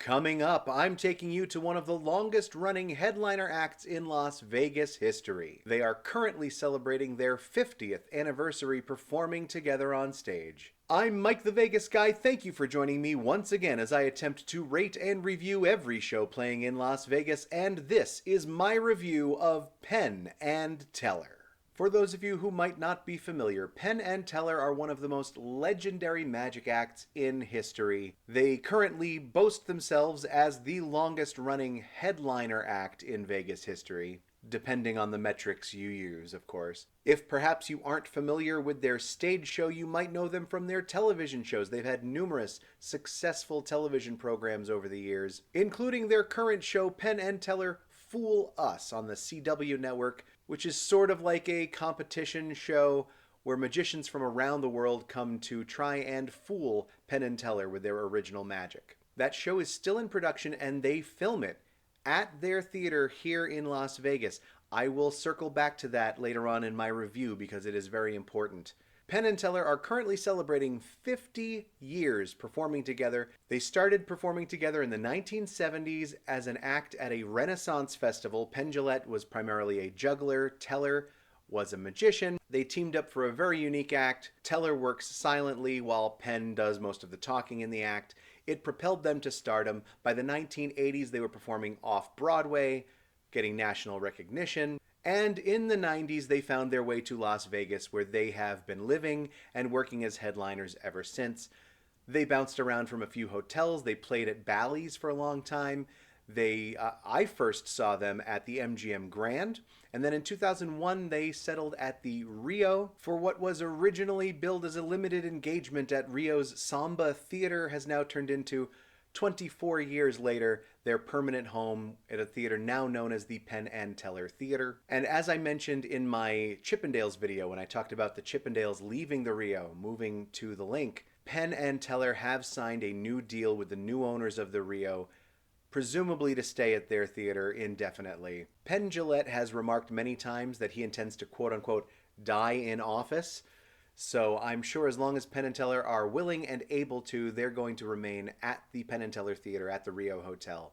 Coming up, I'm taking you to one of the longest running headliner acts in Las Vegas history. They are currently celebrating their 50th anniversary performing together on stage. I'm Mike the Vegas Guy. Thank you for joining me once again as I attempt to rate and review every show playing in Las Vegas, and this is my review of PENN and TELLER. For those of you who might not be familiar, PENN and TELLER are one of the most legendary magic acts in history. They currently boast themselves as the longest running headliner act in Vegas history, depending on the metrics you use, of course. If perhaps you aren't familiar with their stage show, you might know them from their television shows. They've had numerous successful television programs over the years, including their current show, PENN and TELLER Fool Us, on the CW network, which is sort of like a competition show where magicians from around the world come to try and fool PENN and TELLER with their original magic. That show is still in production and they film it at their theater here in Las Vegas. I will circle back to that later on in my review because it is very important. PENN and TELLER are currently celebrating 50 years performing together. They started performing together in the 1970s as an act at a Renaissance festival. Penn was primarily a juggler. TELLER was a magician. They teamed up for a very unique act. TELLER works silently while Penn does most of the talking in the act. It propelled them to stardom. By the 1980s, they were performing off-Broadway, getting national recognition. And in the 90s, they found their way to Las Vegas, where they have been living and working as headliners ever since. They bounced around from a few hotels. They played at Bally's for a long time. I first saw them at the MGM Grand, and then in 2001 they settled at the Rio for what was originally billed as a limited engagement at Rio's Samba Theater has now turned into, 24 years later, their permanent home at a theater now known as the PENN and TELLER Theater. And as I mentioned in my Chippendales video when I talked about the Chippendales leaving the Rio, moving to the Link, PENN and TELLER have signed a new deal with the new owners of the Rio, presumably to stay at their theater indefinitely. Penn has remarked many times that he intends to quote-unquote die in office. So I'm sure as long as PENN and TELLER are willing and able to, they're going to remain at the PENN and TELLER Theater at the Rio Hotel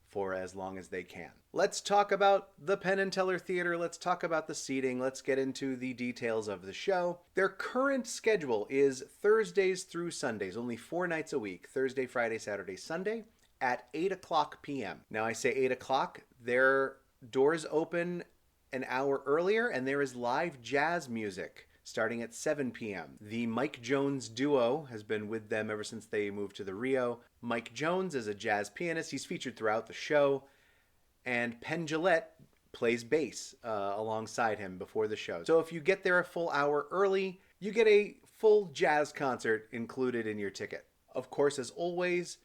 for as long as they can. Let's talk about the PENN and TELLER Theater. Let's talk about the seating. Let's get into the details of the show. Their current schedule is Thursdays through Sundays, only 4 nights a week, Thursday, Friday, Saturday, Sunday, at 8 o'clock p.m. Now I say 8 o'clock, their doors open an hour earlier and there is live jazz music starting at 7 p.m. The Mike Jones duo has been with them ever since they moved to the Rio. Mike Jones is a jazz pianist. He's featured throughout the show. And Penn plays bass alongside him before the show. So if you get there a full hour early, you get a full jazz concert included in your ticket. Of course, as always,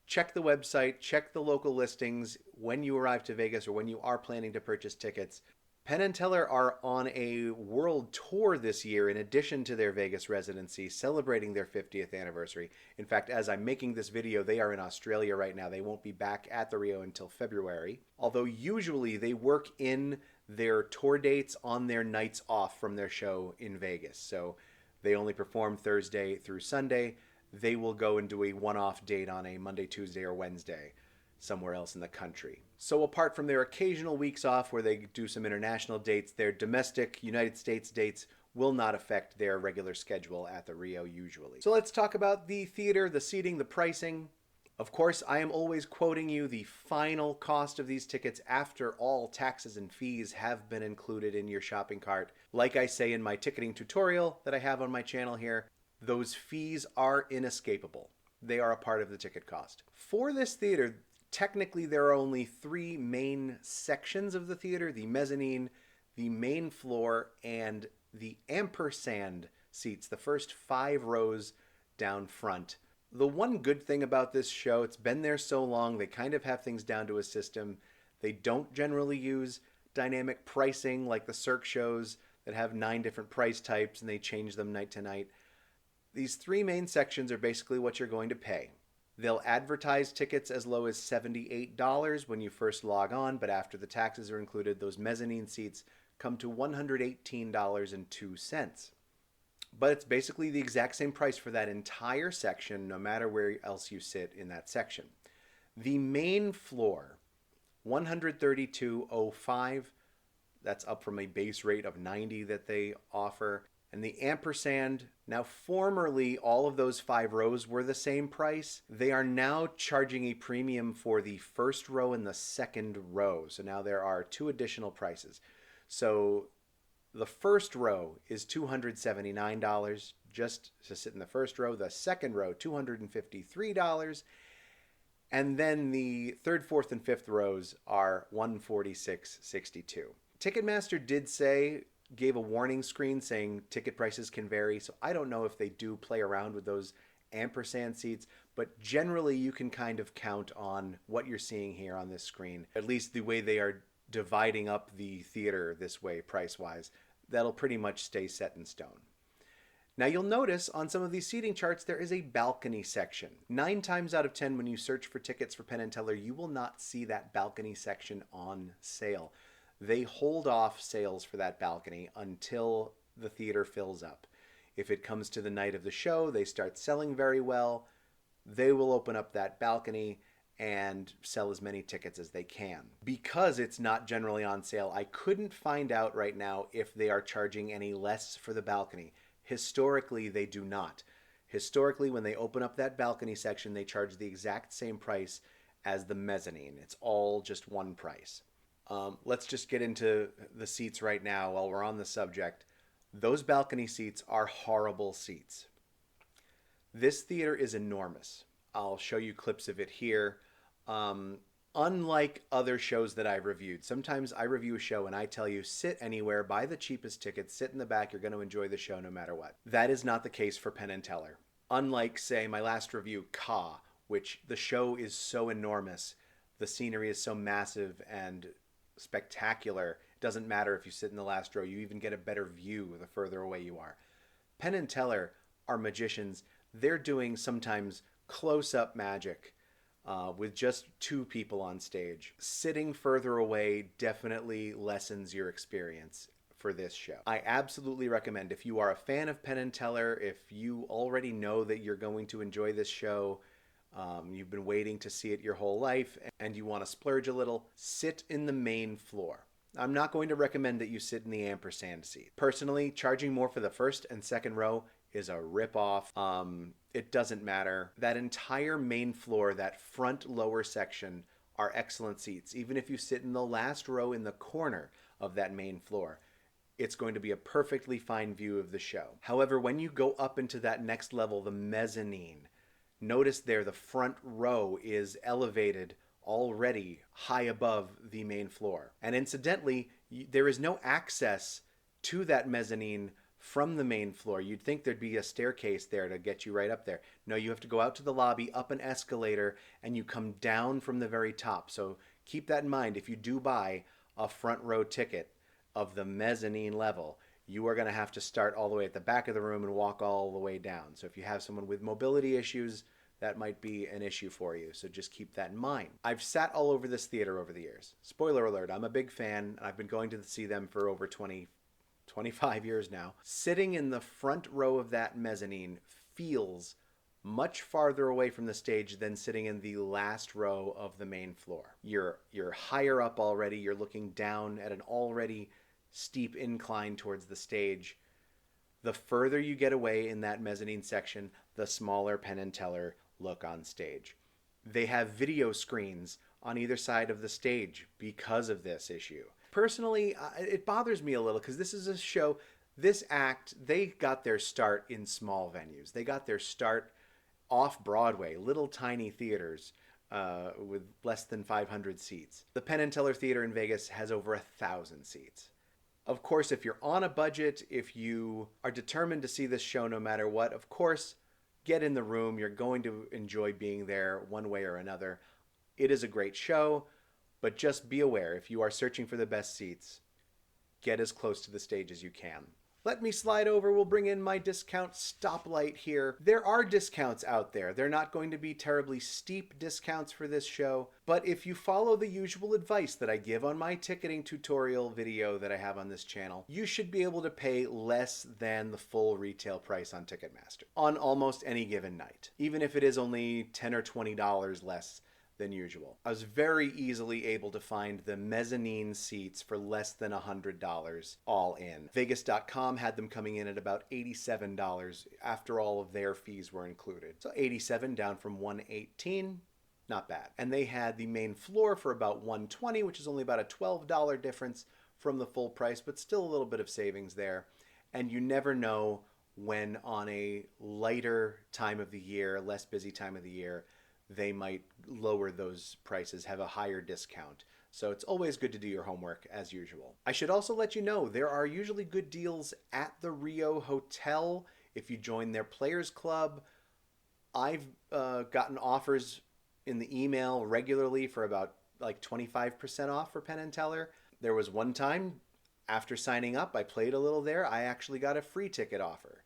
check the website, check the local listings when you arrive to Vegas or when you are planning to purchase tickets. PENN and TELLER are on a world tour this year in addition to their Vegas residency, celebrating their 50th anniversary. In fact, as I'm making this video, they are in Australia right now. They won't be back at the Rio until February. Although usually they work in their tour dates on their nights off from their show in Vegas. So they only perform Thursday through Sunday. They will go and do a one-off date on a Monday, Tuesday, or Wednesday somewhere else in the country. So apart from their occasional weeks off where they do some international dates, their domestic United States dates will not affect their regular schedule at the Rio usually. So let's talk about the theater, the seating, the pricing. Of course, I am always quoting you the final cost of these tickets after all taxes and fees have been included in your shopping cart. Like I say in my ticketing tutorial that I have on my channel here, those fees are inescapable. They are a part of the ticket cost. For this theater, technically there are only 3 main sections of the theater: the mezzanine, the main floor, and the ampersand seats, the first 5 rows down front. The one good thing about this show, it's been there so long, they kind of have things down to a system. They don't generally use dynamic pricing like the Cirque shows that have 9 different price types and they change them night to night. These 3 main sections are basically what you're going to pay. They'll advertise tickets as low as $78 when you first log on, but after the taxes are included, those mezzanine seats come to $118.02. But it's basically the exact same price for that entire section, no matter where else you sit in that section. The main floor, 132.05. That's up from a base rate of 90 that they offer. And the ampersand, now formerly all of those 5 rows were the same price. They are now charging a premium for the first row and the second row. So now there are 2 additional prices. So the first row is $279 just to sit in the first row. The second row, $253. And then the third, fourth, and fifth rows are $146.62. Ticketmaster did say, gave a warning screen saying ticket prices can vary. So I don't know if they do play around with those ampersand seats, but generally you can kind of count on what you're seeing here on this screen. At least the way they are dividing up the theater this way price-wise, that'll pretty much stay set in stone. Now you'll notice on some of these seating charts there is a balcony section. 9 times out of 10 when you search for tickets for Penn and Teller, you will not see that balcony section on sale. They hold off sales for that balcony until the theater fills up. If it comes to the night of the show, they start selling very well, they will open up that balcony and sell as many tickets as they can. Because it's not generally on sale, I couldn't find out right now if they are charging any less for the balcony. Historically, they do not. Historically, when they open up that balcony section, they charge the exact same price as the mezzanine. It's all just one price. Let's just get into the seats right now while we're on the subject. Those balcony seats are horrible seats. This theater is enormous. I'll show you clips of it here. Unlike other shows that I've reviewed, sometimes I review a show and I tell you, sit anywhere, buy the cheapest tickets, sit in the back, you're going to enjoy the show no matter what. That is not the case for Penn and Teller. Unlike, say, my last review, Ka, which the show is so enormous, the scenery is so massive and spectacular, it doesn't matter if you sit in the last row, you even get a better view the further away you are. Penn and Teller are magicians. They're doing sometimes close-up magic with just 2 people on stage. Sitting further away definitely lessens your experience for this show. I absolutely recommend, if you are a fan of Penn and Teller, if you already know that you're going to enjoy this show, you've been waiting to see it your whole life, and you want to splurge a little, sit in the main floor. I'm not going to recommend that you sit in the ampersand seat. Personally, charging more for the first and second row is a rip-off. It doesn't matter. That entire main floor, that front lower section, are excellent seats. Even if you sit in the last row in the corner of that main floor, it's going to be a perfectly fine view of the show. However, when you go up into that next level, the mezzanine, notice there the front row is elevated already high above the main floor. And incidentally, there is no access to that mezzanine from the main floor. You'd think there'd be a staircase there to get you right up there. No, you have to go out to the lobby, up an escalator, and you come down from the very top. So keep that in mind. If you do buy a front row ticket of the mezzanine level, you are going to have to start all the way at the back of the room and walk all the way down. So if you have someone with mobility issues, that might be an issue for you. So just keep that in mind. I've sat all over this theater over the years. Spoiler alert, I'm a big fan. I've been going to see them for over 25 years now. Sitting in the front row of that mezzanine feels much farther away from the stage than sitting in the last row of the main floor. You're higher up already. You're looking down at an already steep incline towards the stage. The further you get away in that mezzanine section, the smaller Penn and Teller look on stage. They have video screens on either side of the stage because of this issue. Personally, it bothers me a little because this is a show, this act, they got their start in small venues. They got their start off Broadway, little tiny theaters with less than 500 seats. The Penn and Teller Theater in Vegas has over 1,000 seats. Of course, if you're on a budget, if you are determined to see this show no matter what, of course, get in the room. You're going to enjoy being there one way or another. It is a great show, but just be aware, if you are searching for the best seats, get as close to the stage as you can. Let me slide over. We'll bring in my discount stoplight here. There are discounts out there. They're not going to be terribly steep discounts for this show, but if you follow the usual advice that I give on my ticketing tutorial video that I have on this channel, you should be able to pay less than the full retail price on Ticketmaster on almost any given night, even if it is only $10 or $20 less than usual. I was very easily able to find the mezzanine seats for less than $100 all in. Vegas.com had them coming in at about $87 after all of their fees were included. So 87 down from 118. Not bad. And they had the main floor for about 120, which is only about a $12 difference from the full price, but still a little bit of savings there. And you never know when on a lighter time of the year, less busy time of the year, they might lower those prices, have a higher discount. So it's always good to do your homework as usual. I should also let you know there are usually good deals at the Rio Hotel if you join their Players Club. I've gotten offers in the email regularly for about like 25% off for Penn and Teller. There was one time after signing up, I played a little there. I actually got a free ticket offer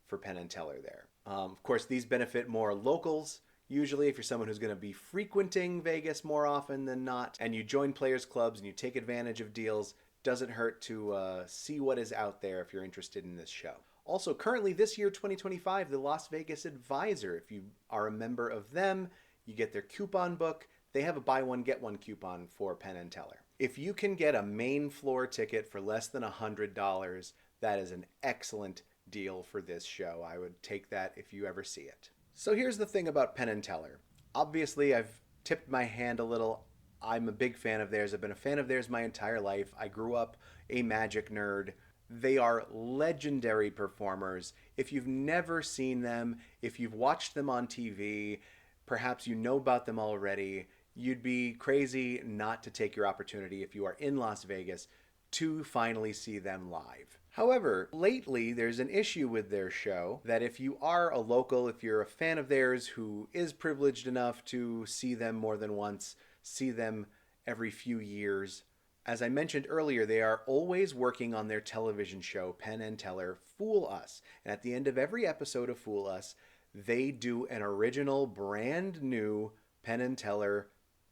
for Penn and Teller there. Of course, these benefit more locals. Usually, if you're someone who's going to be frequenting Vegas more often than not, and you join players clubs and you take advantage of deals, doesn't hurt to see what is out there if you're interested in this show. Also, currently this year, 2025, the Las Vegas Advisor, if you are a member of them, you get their coupon book. They have a buy one, get one coupon for Penn and Teller. If you can get a main floor ticket for less than $100, that is an excellent deal for this show. I would take that if you ever see it. So here's the thing about Penn and Teller. Obviously, I've tipped my hand a little. I'm a big fan of theirs. I've been a fan of theirs my entire life. I grew up a Magic nerd. They are legendary performers. If you've never seen them, if you've watched them on TV, perhaps you know about them already, you'd be crazy not to take your opportunity if you are in Las Vegas to finally see them live. However, lately there's an issue with their show that if you are a local, if you're a fan of theirs who is privileged enough to see them more than once, see them every few years, as I mentioned earlier, they are always working on their television show, Penn and Teller Fool Us. And at the end of every episode of Fool Us, they do an original, brand new Penn and Teller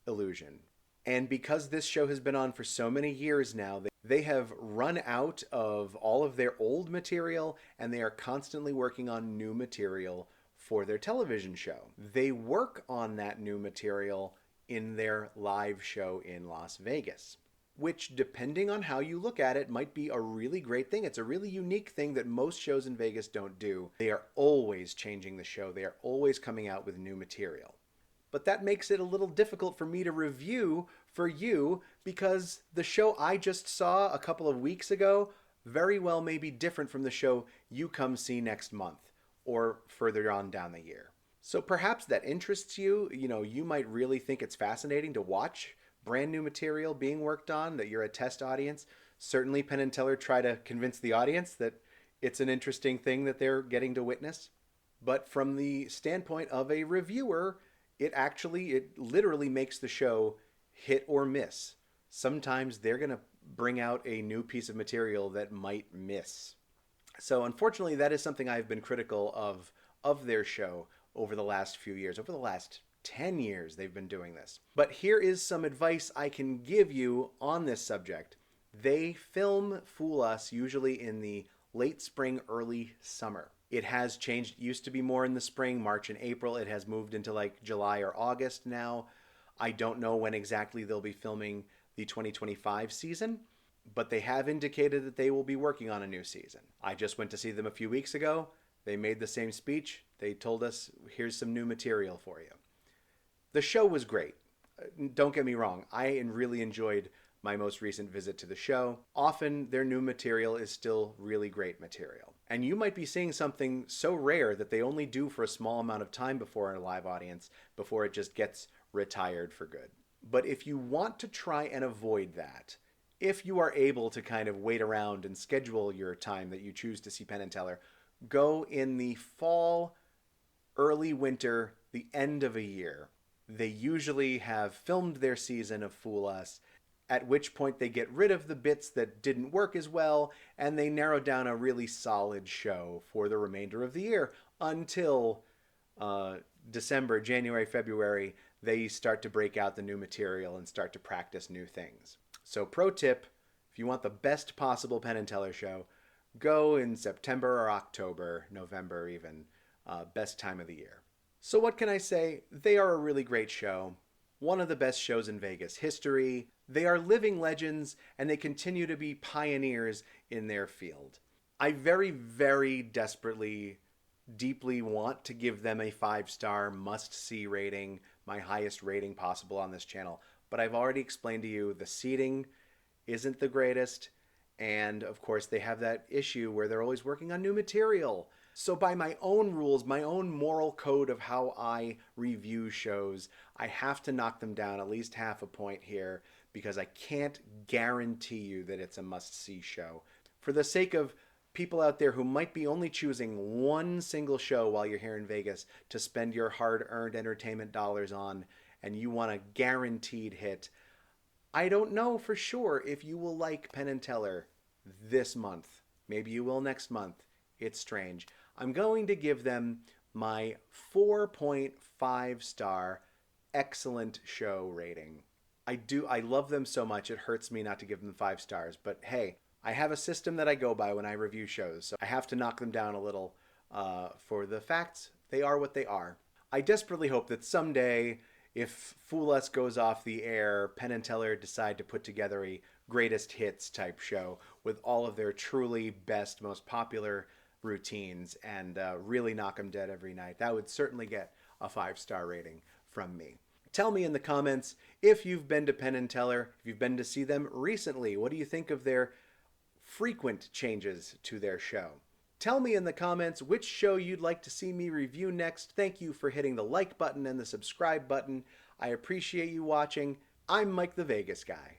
illusion. And because this show has been on for so many years now, they have run out of all of their old material and they are constantly working on new material for their television show. They work on that new material in their live show in Las Vegas, which, depending on how you look at it, might be a really great thing. It's a really unique thing that most shows in Vegas don't do. They are always changing the show. They are always coming out with new material. But that makes it a little difficult for me to review for you because the show I just saw a couple of weeks ago very well may be different from the show you come see next month or further on down the year. So perhaps that interests you. You know, you might really think it's fascinating to watch brand new material being worked on, that you're a test audience. Certainly Penn and Teller try to convince the audience that it's an interesting thing that they're getting to witness. But from the standpoint of a reviewer, it literally makes the show hit or miss. Sometimes they're going to bring out a new piece of material that might miss. So unfortunately, that is something I've been critical of their show over the last few years. Over the last 10 years, they've been doing this. But here is some advice I can give you on this subject. They film Fool Us usually in the late spring, early summer. It has changed. It used to be more in the spring, March and April. It has moved into like July or August now. I don't know when exactly they'll be filming the 2025 season, but they have indicated that they will be working on a new season. I just went to see them a few weeks ago. They made the same speech. They told us, here's some new material for you. The show was great. Don't get me wrong. I really enjoyed my most recent visit to the show. Often their new material is still really great material. And you might be seeing something so rare that they only do for a small amount of time before a live audience, before it just gets retired for good. But if you want to try and avoid that, if you are able to kind of wait around and schedule your time that you choose to see Penn and Teller, go in the fall, early winter, the end of a year. They usually have filmed their season of Fool Us, at which point they get rid of the bits that didn't work as well, and they narrow down a really solid show for the remainder of the year until December, January, February, they start to break out the new material and start to practice new things. So pro tip, if you want the best possible Penn and Teller show, go in September or October, November even, best time of the year. So what can I say? They are a really great show. one of the best shows in Vegas history. They are living legends, and they continue to be pioneers in their field. I very, very desperately, deeply want to give them a 5-star must-see rating, my highest rating possible on this channel. But I've already explained to you the seating isn't the greatest, and of course they have that issue where they're always working on new material. So by my own rules, my own moral code of how I review shows, I have to knock them down at least half a point here because I can't guarantee you that it's a must-see show. For the sake of people out there who might be only choosing one single show while you're here in Vegas to spend your hard-earned entertainment dollars on, and you want a guaranteed hit, I don't know for sure if you will like Penn and Teller this month. Maybe you will next month. It's strange. I'm going to give them my 4.5 star excellent show rating. I love them so much it hurts me not to give them 5 stars, but hey, I have a system that I go by when I review shows, so I have to knock them down a little for the facts. They are what they are. I desperately hope that someday, if Fool Us goes off the air, Penn and Teller decide to put together a greatest hits type show with all of their truly best, most popular routines and really knock them dead every night. That would certainly get a 5-star rating from me. Tell me in the comments if you've been to Penn and Teller, if you've been to see them recently. What do you think of their frequent changes to their show? Tell me in the comments which show you'd like to see me review next. Thank you for hitting the like button and the subscribe button. I appreciate you watching. I'm Mike the Vegas Guy.